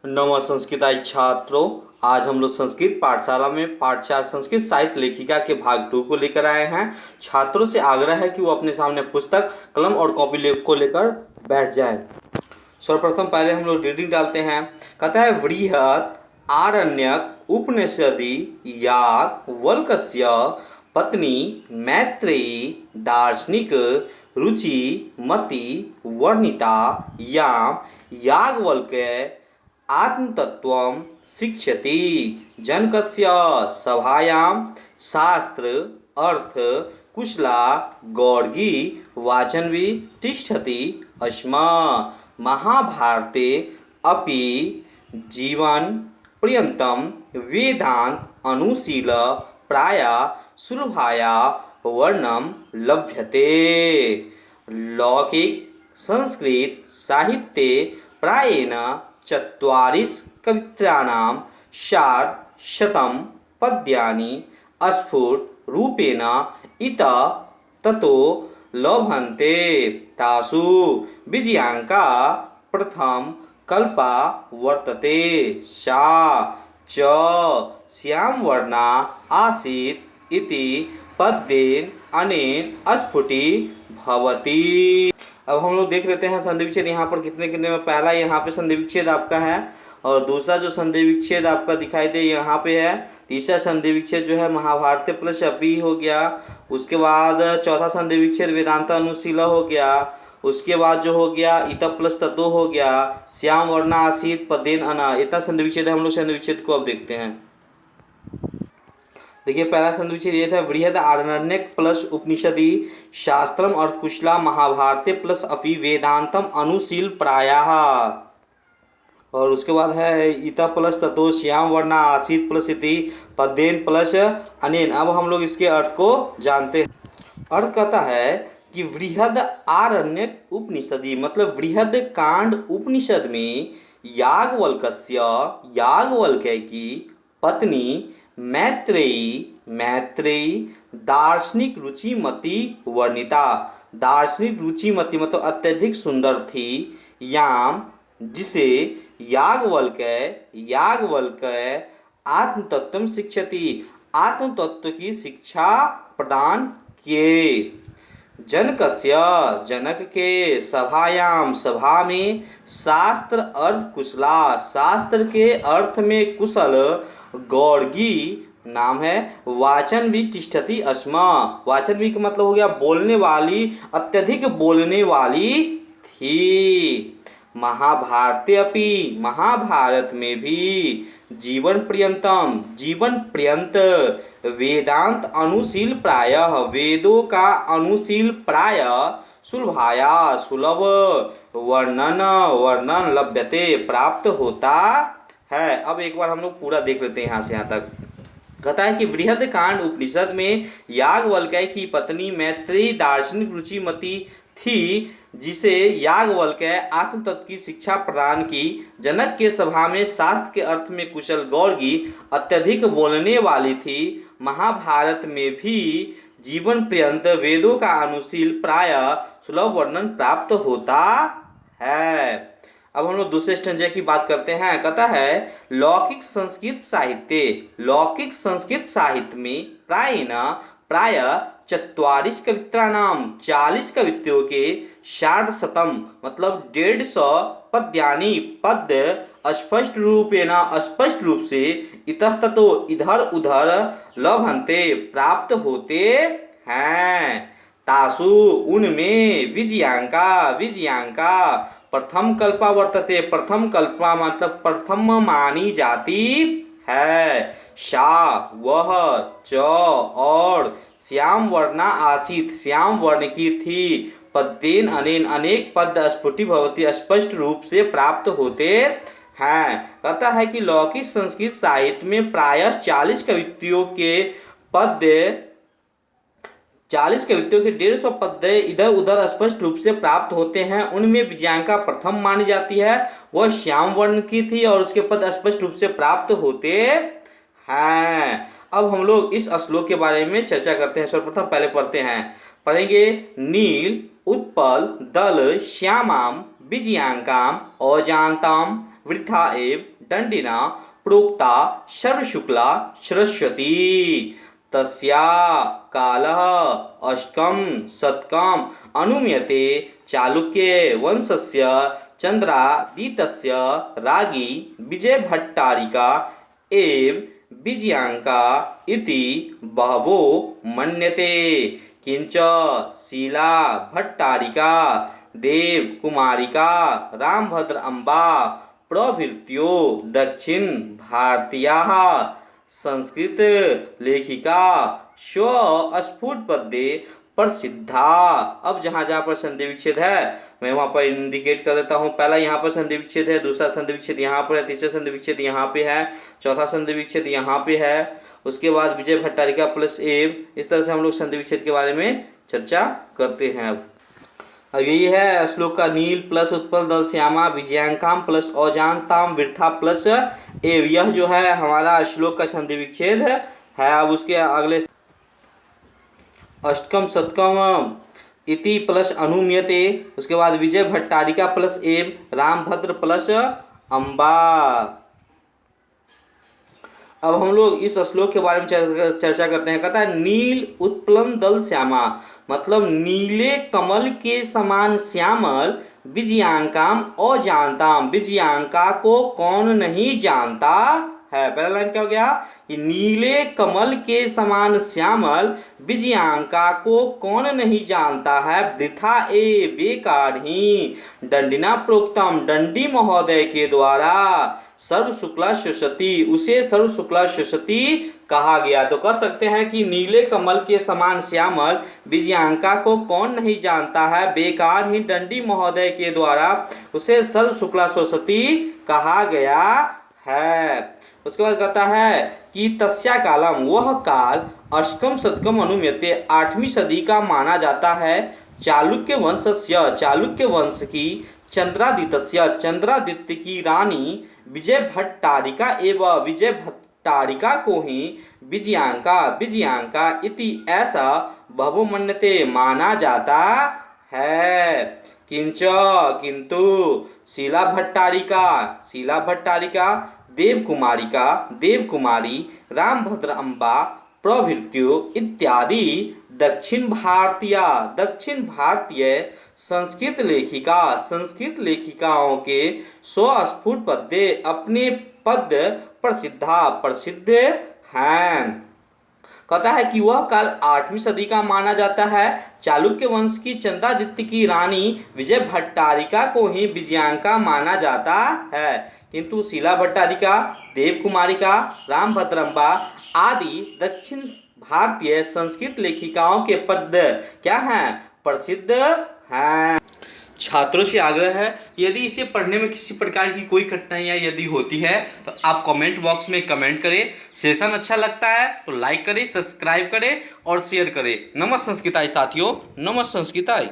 नमः संस्कृताय छात्रों। आज हम लोग संस्कृत पाठशाला में पाठ 4 संस्कृत साहित्य लेखिका के भाग 2 को लेकर आए हैं। छात्रों से आग्रह है कि वो अपने सामने पुस्तक, कलम और कॉपी को लेकर बैठ जाएं। सर्वप्रथम पहले हम लोग रीडिंग डालते हैं। कहता है वृहत आरण्यक उपनिषदि याज्ञवल्क्य पत्नी मैत्रेयी दार्शनिक रुचि मति वर्णिता याम याज्ञवल्क्य आत्मतत्त्वं शिक्षति। जनकस्य सभायां शास्त्र अर्थ कुशला गौर्गी वाचनवी तिष्ठति स्म। महाभारते अपि जीवन पर्यन्तं वेदांत अनुशील प्राय सुलभाया वर्णम लभ्यते। लौकिक संस्कृत साहित्ये प्रायेण 40 कवित्राणां षट्शतं पद्यानि स्फुटरूपेण इतः ततो लभन्ते। तासु विजयाङ्का प्रथम कल्पा वर्तते। सा च श्यामवर्णा आसीत् इति पद्येन अनेन स्फुटी भवति। अब हम लोग देख लेते हैं संधि विच्छेद यहाँ पर कितने कितने में। पहला यहाँ पे संधि विच्छेद आपका है और दूसरा जो संधि विच्छेद आपका दिखाई दे यहाँ पे है। तीसरा संधि विच्छेद जो है महाभारत प्लस अपी हो गया। उसके बाद चौथा संधि विच्छेद वेदांत अनुशीला हो गया। उसके बाद जो हो गया इत प्लस तत्व हो गया। श्याम वर्णा आसीत पदेन अना। इतना संधि विच्छेद है। हम लोग संधि विच्छेद को अब देखते हैं। देखिए पहला संधि विच्छेद ये था बृहद आरण्यक प्लस उपनिषदि शास्त्रम अर्थकुशला महाभारते प्लस अपि वेदांतम अनुशील प्रायः। और उसके बाद है इत प्लस ततो श्याम वर्णा आसीत प्लस इति पदेन प्लस अनेन। अब हम लोग इसके अर्थ को जानते हैं। अर्थ कहता है कि बृहद आरण्यक उपनिषदि मतलब बृहद कांड उपनिषद में याज्ञवल्क्य की पत्नी मैत्रेयी दार्शनिक रुचिमती वर्णिता। दार्शनिक रुचिमती मतलब अत्यधिक सुंदर थी। याम जिसे याज्ञवल्क्य आत्मतत्त्व शिक्षति आत्मतत्व की शिक्षा प्रदान किए। जनक के सभायाम सभा में शास्त्र अर्थ कुशला शास्त्र के अर्थ में कुशल गौर्गी नाम है। वाचन भी तिष्ठति अस्म। वाचन भी का मतलब हो गया बोलने वाली, अत्यधिक बोलने वाली थी। महाभारते अपि महाभारत में भी जीवन पर्यंत वेदांत अनुशील प्रायः वेदों का अनुशील प्राय सुलभाया सुलभ वर्णन लभ्यते प्राप्त होता है। अब एक बार हम लोग पूरा देख लेते हैं यहाँ से यहाँ तक। कहता है कि बृहद कांड उपनिषद में याज्ञवल्क्य की पत्नी मैत्रेयी दार्शनिक रुचिमती थी जिसे याज्ञवल्क्य आत्मतत्व की शिक्षा प्रदान की। जनक के सभा में शास्त्र के अर्थ में कुशल गौर्गी अत्यधिक बोलने वाली थी। महाभारत में भी जीवन पर्यंत वेदों का अनुशील प्राय सुलभ वर्णन प्राप्त होता है। अब हम लोग दूसरे स्टैंजा की बात करते हैं। कहता है लौकिक संस्कृत साहित्य में प्राय 40 कवित्राणां 40 कवित्रों के 60 मतलब 150 पद्यानि पद्य स्पष्ट रूप से इतः ततो इधर उधर लभन्ते प्राप्त होते हैं। तासु उनमें विजयांका प्रथम कल्पा वर्तते। प्रथम कल्पा मतलब प्रथम मानी जाती है। सा वह च और श्याम वर्णा आसीत श्याम वर्ण की थी। पद्येन अनेन अनेक पद स्फुटी भवती स्पष्ट रूप से प्राप्त होते हैं। कहता है कि लौकिक संस्कृत साहित्य में प्रायः 40 कवित्रियों के 150 पद्य इधर उधर स्पष्ट रूप से प्राप्त होते हैं। उनमें विजयांका प्रथम मानी जाती है। वह श्याम वर्ण की थी और उसके पद स्पष्ट रूप से प्राप्त होते हैं। अब हम लोग इस श्लोक के बारे में चर्चा करते हैं। सर्वप्रथम पहले पढ़ेंगे नील उत्पल दल श्यामाम विजयांकाम अजानतां वृथा एव दंडिना प्रोक्ता सर्वशुक्ला सरस्वती तस्या कालः अष्टकं शतकम् अनुमीयते चालुक्य वंशस्य चंद्रादितस्य राज्ञी विजयभट्टारिका एव विजयांका इति बहवो मन्यते किंच शीला भट्टारिका देवकुमारिका रामभद्र अम्बा प्रभृत्यो दक्षिण भारतीयाः संस्कृत लेखिका स्वस्फुट पद्ये प्रसिद्धा। अब जहाँ जहाँ पर संधि विच्छेद है मैं वहाँ पर इंडिकेट कर देता हूँ। पहला यहाँ पर संधि विच्छेद है, दूसरा संधि विच्छेद यहाँ पर है, तीसरा संधि विच्छेद यहाँ पे है, चौथा संधि विच्छेद यहाँ पे है, उसके बाद विजय भट्टारिका प्लस एव। इस तरह से हम लोग संधि विच्छेद के बारे में चर्चा करते हैं। अब यही है श्लोक का नील प्लस उत्पल दल श्यामा विजयांकाम प्लस अजानताम वृथा प्लस एव। यह जो है हमारा श्लोक का संधि विच्छेद है। अब उसके अगले अष्टकम शतकम इति प्लस अनुमीयते, उसके बाद विजय भट्टारिका प्लस एव रामभद्र प्लस अम्बा। अब हम लोग इस श्लोक के बारे में चर्चा करते हैं। कहता है नील उत्पलम दल श्यामा, मतलब नीले कमल के समान श्यामल विजयांकाम अजानताम, विजयांका को कौन नहीं जानता है। पहला लाइन क्या हो गया कि नीले कमल के समान श्यामल विजयांका को कौन नहीं जानता है, वृथा ए बेकार ही दंडिना प्रोक्तम, दंडी महोदय के द्वारा सर्व शुक्ला सरस्वती, उसे सर्व शुक्ला सरस्वती कहा गया। तो कह सकते हैं कि नीले कमल के समान श्यामल विजयांका को कौन नहीं जानता है, बेकार ही दंडी महोदय के द्वारा उसे सर्व शुक्ला सरस्वती कहा गया है। उसके बाद कहता है कि तस्या कालम, वह काल अष्टकम शतकम अनुमीयते, 8वीं सदी का माना जाता है। चालुक्य वंशस्य, चालुक्य वंश की, चंद्रादित्य, चंद्रादित्य की रानी विजय भट्टारिका एवं विजय भट्टारिका को ही विजयांका, विजयांका इति ऐसा बहु मन्यते माना जाता है। किंच किंतु शीला भट्टारिका, शीला भट्टारिका देवकुमारिका, देवकुमारी रामभद्र अम्बा प्रभृत्यो इत्यादि दक्षिण भारतीय संस्कृत लेखिका, संस्कृत लेखिकाओं के स्वस्फुट पद्य, अपने पद्य प्रसिद्ध हैं। कहता है कि वह काल 8वीं सदी का माना जाता है। चालुक्य वंश की चंद्रादित्य की रानी विजय भट्टारिका को ही विजयांका माना जाता है, किंतु शीला भट्टारिका, देवकुमारिका, रामभद्रम्बा आदि दक्षिण भारतीय संस्कृत लेखिकाओं के पद्य क्या हैं, प्रसिद्ध हैं। छात्रों से आग्रह है, यदि इसे पढ़ने में किसी प्रकार की कोई कठिनाइयाँ यदि होती है तो आप कमेंट बॉक्स में कमेंट करें। सेशन अच्छा लगता है तो लाइक करें, सब्सक्राइब करें और शेयर करें। नमस्ते संस्कृताई साथियों, नमस्ते संस्कृताई।